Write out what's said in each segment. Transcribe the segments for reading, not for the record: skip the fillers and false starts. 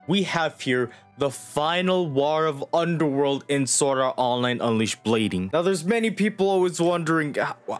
we have here the final war of Underworld in Sword Art Online Unleashed Blading. Now, there's many people always wondering,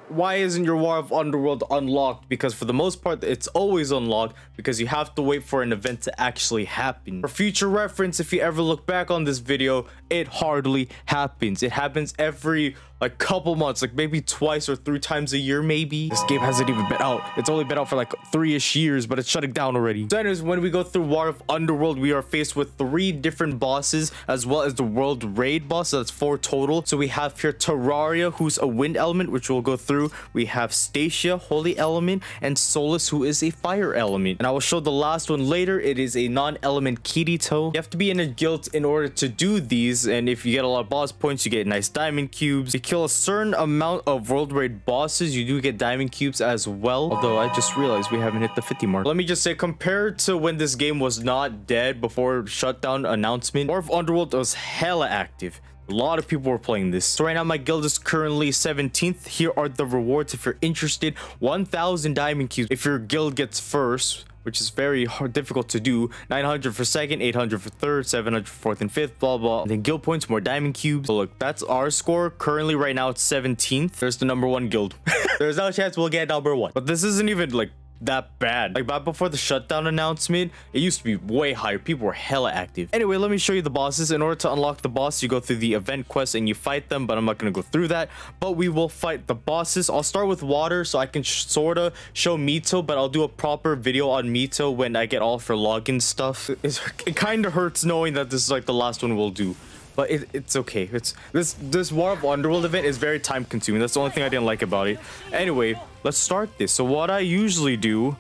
why isn't your War of Underworld unlocked? Because for the most part, it's always unlocked because you have to wait for an event to actually happen. For future reference, if you ever look back on this video, it hardly happens. It happens every like couple months, like maybe twice or 3 times a year, maybe. This game hasn't even been out. It's only been out for like 3-ish years, but it's shutting down already. So anyways, when we go through War of Underworld, we are faced with 3 different bosses, as well as the world raid boss. So that's 4 total. So we have here Terraria, who's a wind element, which we'll go through. We have Stacia, holy element, and Solus, who is a fire element. And I will show the last one later. It is a non-element Kirito. You have to be in a guild in order to do these, and if you get a lot of boss points, you get nice diamond cubes. You kill a certain amount of world raid bosses, you do get diamond cubes as well. Although I just realized we haven't hit the 50 mark. Let me just say, compared to when this game was not dead before shutdown announcement, War of Underworld was hella active. A lot of people were playing this. So right now my guild is currently 17th. Here are the rewards if you're interested. 1,000 diamond cubes if your guild gets first, which is very difficult to do. 900 for second, 800 for third, 700 for fourth and fifth, blah blah. And then guild points, more diamond cubes. So look, that's our score. Currently right now it's 17th. There's the #1 guild. There's no chance we'll get #1, but this isn't even like that bad. Like back before the shutdown announcement, it used to be way higher. People were hella active. Anyway, let me show you the bosses. In order to unlock the boss, you go through the event quest and you fight them, but I'm not going to go through that. But we will fight the bosses. I'll start with water so I can sort of show Mito, but I'll do a proper video on Mito when I get all for login stuff. It kind of hurts knowing that this is like the last one we'll do, but it's okay. It's this War of Underworld event is very time consuming. That's the only thing I didn't like about it. Anyway, let's start this. So what I usually do,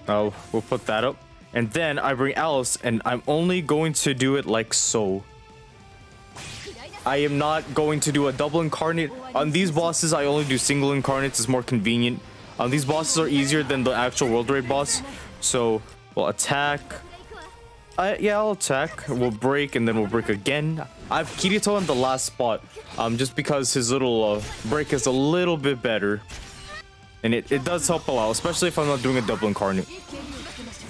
we'll put that up, and then I bring Alice, and I'm only going to do it like so. I am not going to do a double incarnate on these bosses. I only do single incarnates. It's more convenient. These bosses are easier than the actual world raid boss. So we'll attack. Yeah, I'll attack. We'll break, and then we'll break again. I have Kirito in the last spot, just because his little break is a little bit better, and it does help a lot, especially if I'm not doing a double incarnate.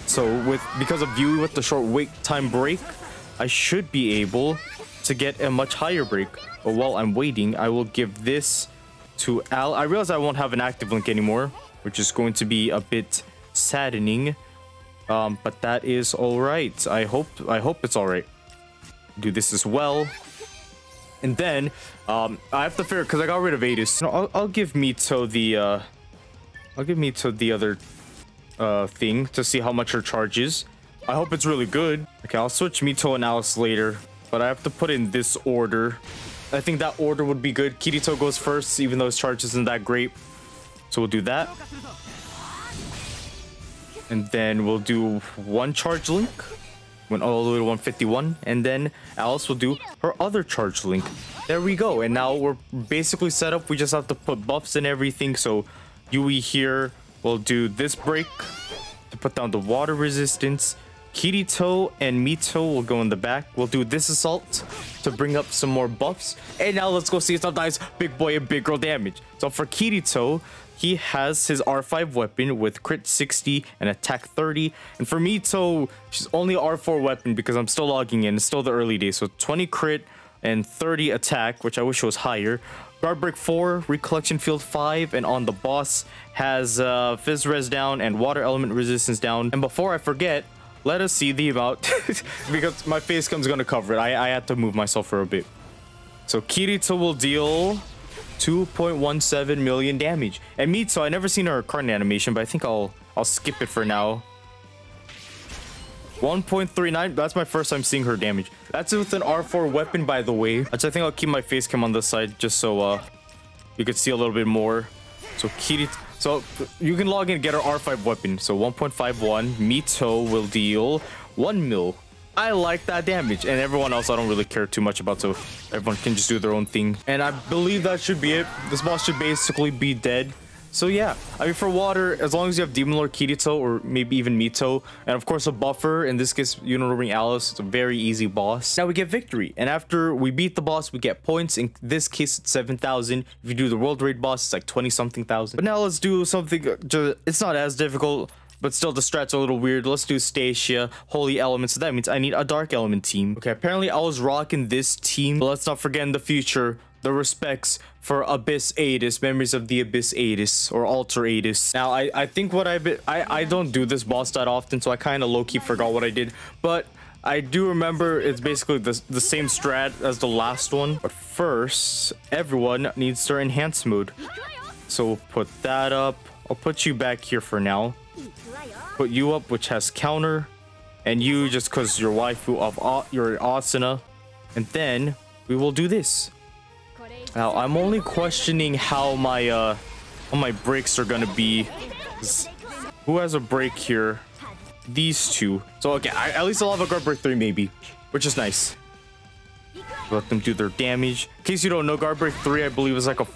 So because of Yui with the short wait time break, I should be able to get a much higher break. But while I'm waiting, I will give this to Al. I realize I won't have an active link anymore, which is going to be a bit saddening. But that is all right. I hope it's all right. Do this as well, and then I have to figure, because I got rid of Adis. No, I'll give Mito the other thing to see how much her charge is. I hope it's really good. Okay, I'll switch Mito and Alice later, but I have to put in this order. I think that order would be good. Kirito goes first, even though his charge isn't that great. So we'll do that. And then we'll do 1 charge link, went all the way to 151, and then Alice will do her other charge link. There we go. And now we're basically set up. We just have to put buffs and everything. So Yui here will do this break to put down the water resistance. Kirito and Mito will go in the back. We'll do this assault to bring up some more buffs. And now let's go see sometimes big boy and big girl damage. So for Kirito, he has his R5 weapon with crit 60 and attack 30. And for Mito, she's only R4 weapon because I'm still logging in. It's still the early days. So 20 crit and 30 attack, which I wish was higher. Guard break 4, recollection field 5, and on the boss has fizz res down and water element resistance down. And before I forget, let us see the amount because my face cam's gonna cover it. I had to move myself for a bit. So Kirito will deal 2.17 million damage. And Mito, I never seen her card animation, but I think I'll skip it for now. 1.39. That's my first time seeing her damage. That's with an R4 weapon, by the way. I think I'll keep my face cam on this side just so you could see a little bit more. So Kirito, so you can log in and get her R5 weapon. So 1.51. Mito will deal 1 mil. I like that damage, and everyone else I don't really care too much about, so everyone can just do their own thing. And I believe that should be it. This boss should basically be dead. So yeah, I mean, for water, as long as you have Demon Lord Kirito or maybe even Mito, and of course a buffer, in this case Uniroring Alice, it's a very easy boss. Now we get victory, and after we beat the boss, we get points. In this case, it's 7,000. If you do the world raid boss, it's like 20 something thousand. But now let's do something, it's not as difficult. but still the strat's a little weird. Let's do Stacia, Holy Element. So that means I need a Dark Element team. Okay, apparently I was rocking this team, but let's not forget in the future the respects for Abyss Adis, Memories of the Abyss Adis, or Alter Adis. Now, I think what I don't do this boss that often, so I kind of low-key forgot what I did, but I do remember it's basically the same strat as the last one. But first, everyone needs their enhanced mode. So we'll put that up. I'll put you back here for now. Put you up, which has counter, and you just because you're waifu of your Asuna, and then we will do this. Now I'm only questioning how my breaks are gonna be. Who has a break here? These two. So okay, at least I'll have a guard break 3 maybe, which is nice. Let them do their damage. In case you don't know, guard break 3 I believe is like a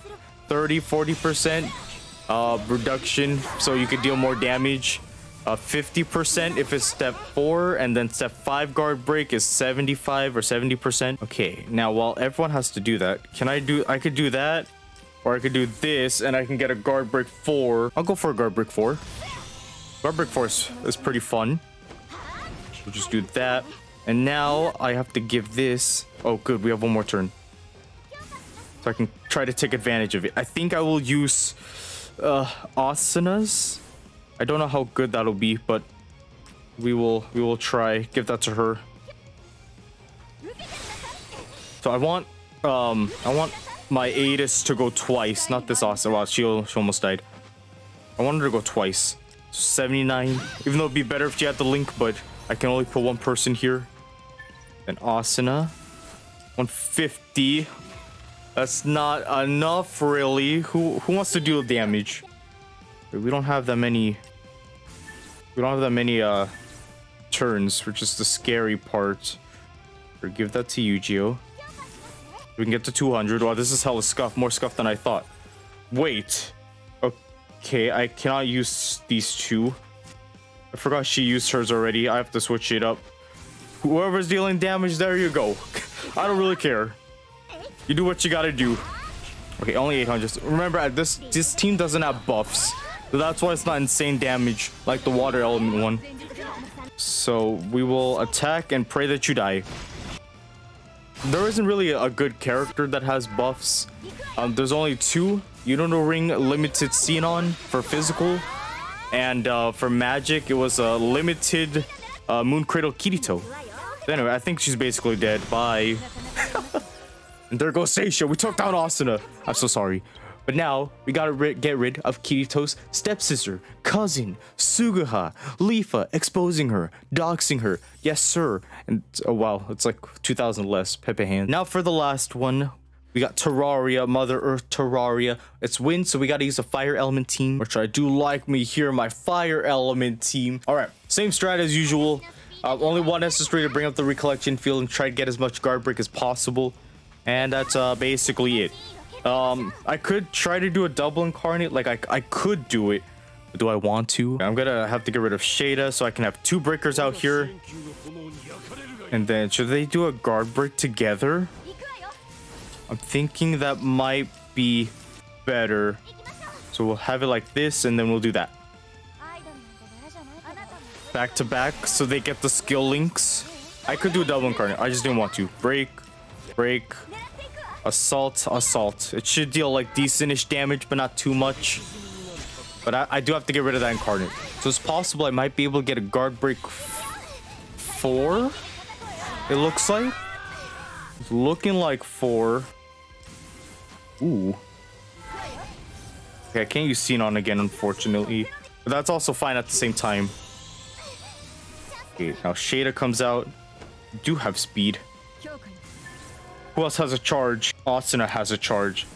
30-40% reduction, so you could deal more damage. 50% if it's step 4, and then step 5 guard break is 75 or 70%. Okay, now while everyone has to do that, I could do that, or I could do this and I can get a guard break 4. I'll go for a guard break 4. Guard break 4 is pretty fun. We'll just do that, and now I have to give this. Oh good, we have one more turn, so I can try to take advantage of it. I think I will use Asuna's. I don't know how good that'll be, but we will try. Give that to her. So I want my Adis to go twice, not this Asuna. Wow, she almost died. I want her to go twice. So 79. Even though it'd be better if she had the link, but I can only put one person here. Then Asuna. 150. That's not enough, really. Who wants to deal damage? We don't have that many. We don't have that many turns, which is the scary part. Or give that to Yu-Gi-Oh. We can get to 200. Wow, this is hella scuff. More scuff than I thought. Wait. Okay, I cannot use these two. I forgot she used hers already. I have to switch it up. Whoever's dealing damage, there you go. I don't really care. You do what you gotta do. Okay, only 800. Remember, this team doesn't have buffs, so that's why it's not insane damage like the water element one. So we will attack and pray that you die. There isn't really a good character that has buffs. There's only 2. Yuno Ring limited Xenon for physical, and for magic it was a limited Moon Cradle Kirito. So anyway, I think she's basically dead. Bye. And there goes Stacia. We took down Asuna. I'm so sorry. But now, we gotta get rid of Kirito's stepsister, cousin, Suguha, Leafa, exposing her, doxing her. Yes, sir. And, oh wow, it's like 2,000 less Pepe hands. Now for the last one, we got Terraria, Mother Earth Terraria. It's wind, so we gotta use a fire element team, which I do like me here, my fire element team. All right, same strat as usual. Only one necessary to bring up the recollection field and try to get as much guard break as possible. And that's basically it. I could try to do a double incarnate, like I could do it, but do I want to? I'm gonna have to get rid of Shada so I can have 2 breakers out here. And then should they do a guard break together? I'm thinking that might be better. So we'll have it like this, and then we'll do that. Back to back, so they get the skill links. I could do a double incarnate, I just didn't want to. Break, break, assault, assault. It should deal like decentish damage, but not too much. But I do have to get rid of that incarnate. So it's possible I might be able to get a guard break 4. It looks like. It's looking like 4. Ooh. Okay, I can't use Xenon again, unfortunately. But that's also fine at the same time. Okay, now Shada comes out. Do have speed. Who else has a charge? Asuna has a charge.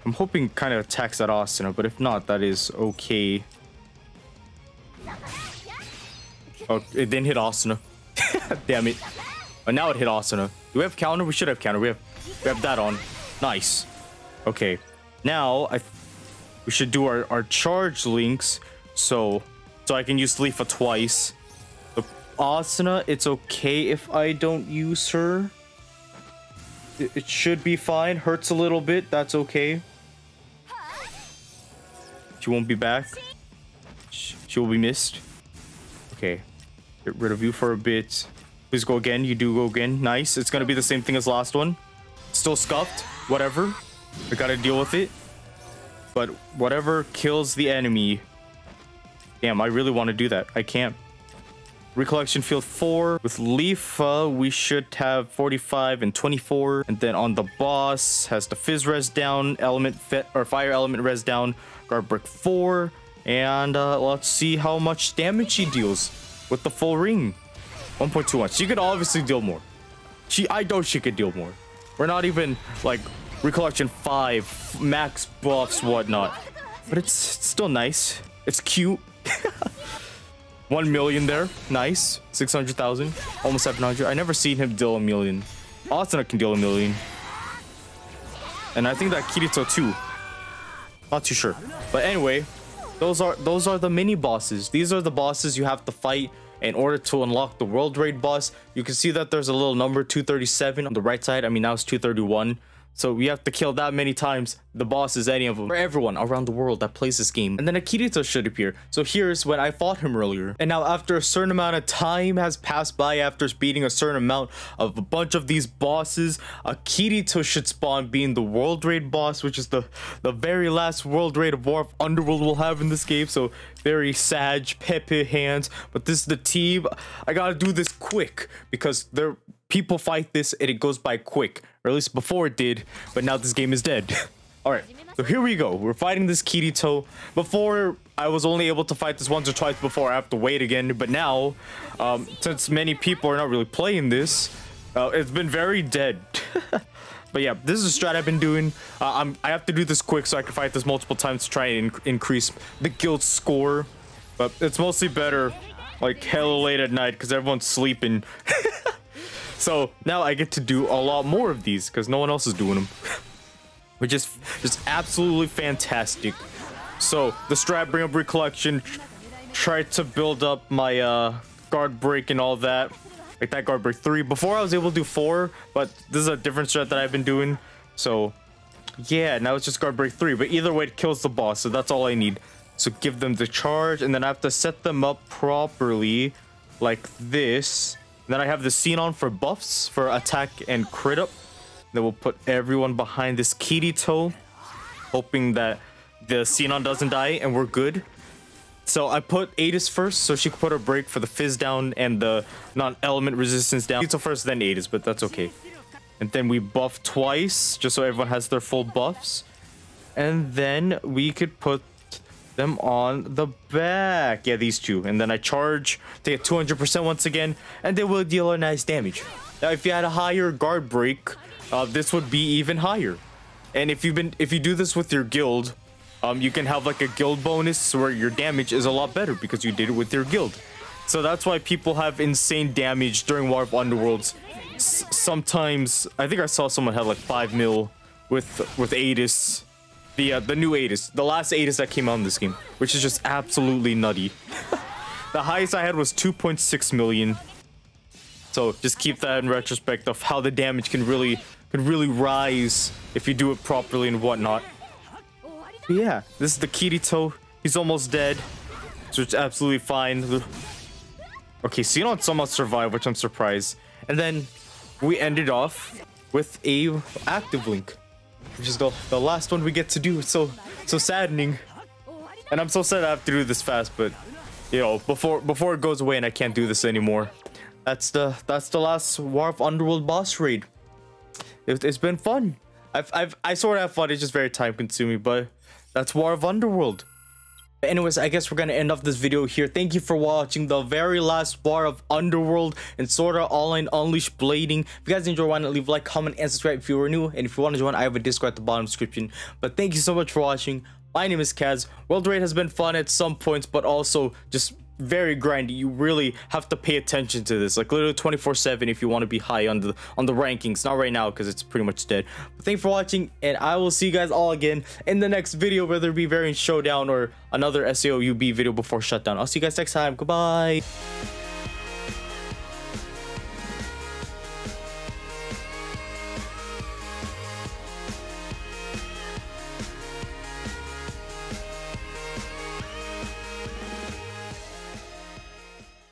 I'm hoping kind of attacks at Asuna, but if not, that is okay. Oh, it didn't hit Asuna. Damn it. But now it hit Asuna. Do we have counter? We should have counter. We have that on. Nice. Okay. Now we should do our charge links so I can use Leafa twice. The Asuna, it's okay if I don't use her. It should be fine. Hurts a little bit. That's okay. She won't be back. She will be missed. Okay. Get rid of you for a bit. Please go again. You do go again. Nice. It's gonna be the same thing as last one. Still scuffed. Whatever. I gotta deal with it. But whatever kills the enemy. Damn, I really want to do that. I can't. Recollection field 4. With Leafa, we should have 45 and 24. And then on the boss, has the Fizz res down, Fire element res down, Guard Brick 4. And let's see how much damage she deals with the full ring. 1.21. She could obviously deal more. I know she could deal more. We're not even like Recollection 5, max buffs, whatnot. But it's still nice. It's cute. 1 million there. Nice. 600,000. Almost 700. I never seen him deal a million. Asuna can deal a million. And I think that Kirito too. Not too sure. But anyway, those are the mini bosses. These are the bosses you have to fight in order to unlock the world raid boss. You can see that there's a little number 237 on the right side. I mean, now it's 231. So we have to kill that many times the bosses, any of them, for everyone around the world that plays this game. And then a Kirito should appear. So here's when I fought him earlier. And now after a certain amount of time has passed by, after beating a certain amount of a bunch of these bosses, a Kirito should spawn, being the world raid boss, which is the very last world raid of War of Underworld we'll have in this game. So very Sag, Pepe hands. But this is the team. I gotta do this quick because people fight this and it goes by quick, or at least before it did, but now this game is dead. All right, so here we go. We're fighting this Kirito. Before, I was only able to fight this once or twice before I have to wait again, but now, since many people are not really playing this, it's been very dead. But yeah, this is a strat I've been doing. I have to do this quick so I can fight this multiple times to try and increase the guild score, but it's mostly better like hella late at night because everyone's sleeping. So now I get to do a lot more of these because no one else is doing them. Which is just absolutely fantastic. So the strat, bring up Recollection, try to build up my guard break and all that. Like that guard break 3. Before I was able to do 4, but this is a different strat that I've been doing. So yeah, now it's just guard break 3. But either way, it kills the boss. So that's all I need. So give them the charge, and then I have to set them up properly like this. Then I have the Xenon for buffs, for attack and crit up. Then we'll put everyone behind this Kirito, hoping that the Xenon doesn't die and we're good. So I put Atis first, so she could put her break for the Fizz down and the non-element resistance down. Kirito first, then Atis, but that's okay. And then we buff twice, just so everyone has their full buffs. And then we could put them on the back. Yeah, these two. And then I charge to get 200% once again, and they will deal a nice damage. Now, if you had a higher guard break, this would be even higher. And if you do this with your guild, you can have like a guild bonus where your damage is a lot better because you did it with your guild. So that's why people have insane damage during War of Underworlds. Sometimes I think I saw someone have like 5 mil with Atis. The new Atis, the last Atis that came out in this game, which is just absolutely nutty. The highest I had was 2.6 million. So just keep that in retrospect of how the damage can really rise if you do it properly and whatnot. But yeah, this is the Kirito. He's almost dead, so it's absolutely fine. Okay, Xenon somehow survived, which I'm surprised. And then we ended off with a active link, which is the last one we get to do. It's so saddening, and I'm so sad I have to do this fast. But you know, before it goes away and I can't do this anymore. That's the last War of Underworld boss raid. It's been fun. I sort of have fun. It's just very time consuming, but that's War of Underworld. But anyways, I guess we're gonna end off this video here. Thank you for watching the very last War of Underworld and Sword Art Online Unleashed Blading. If you guys enjoyed, why not leave a like, comment, and subscribe if you were new. And if you want to join, I have a Discord at the bottom description. But thank you so much for watching. My name is Kaz. World Raid has been fun at some points, but also just very grindy. You really have to pay attention to this, like literally 24/7 if you want to be high on the rankings. Not right now because it's pretty much dead. But thanks for watching, and I will see you guys all again in the next video, whether it be Variant Showdown or another SAO UB video before shutdown. I'll see you guys next time. Goodbye.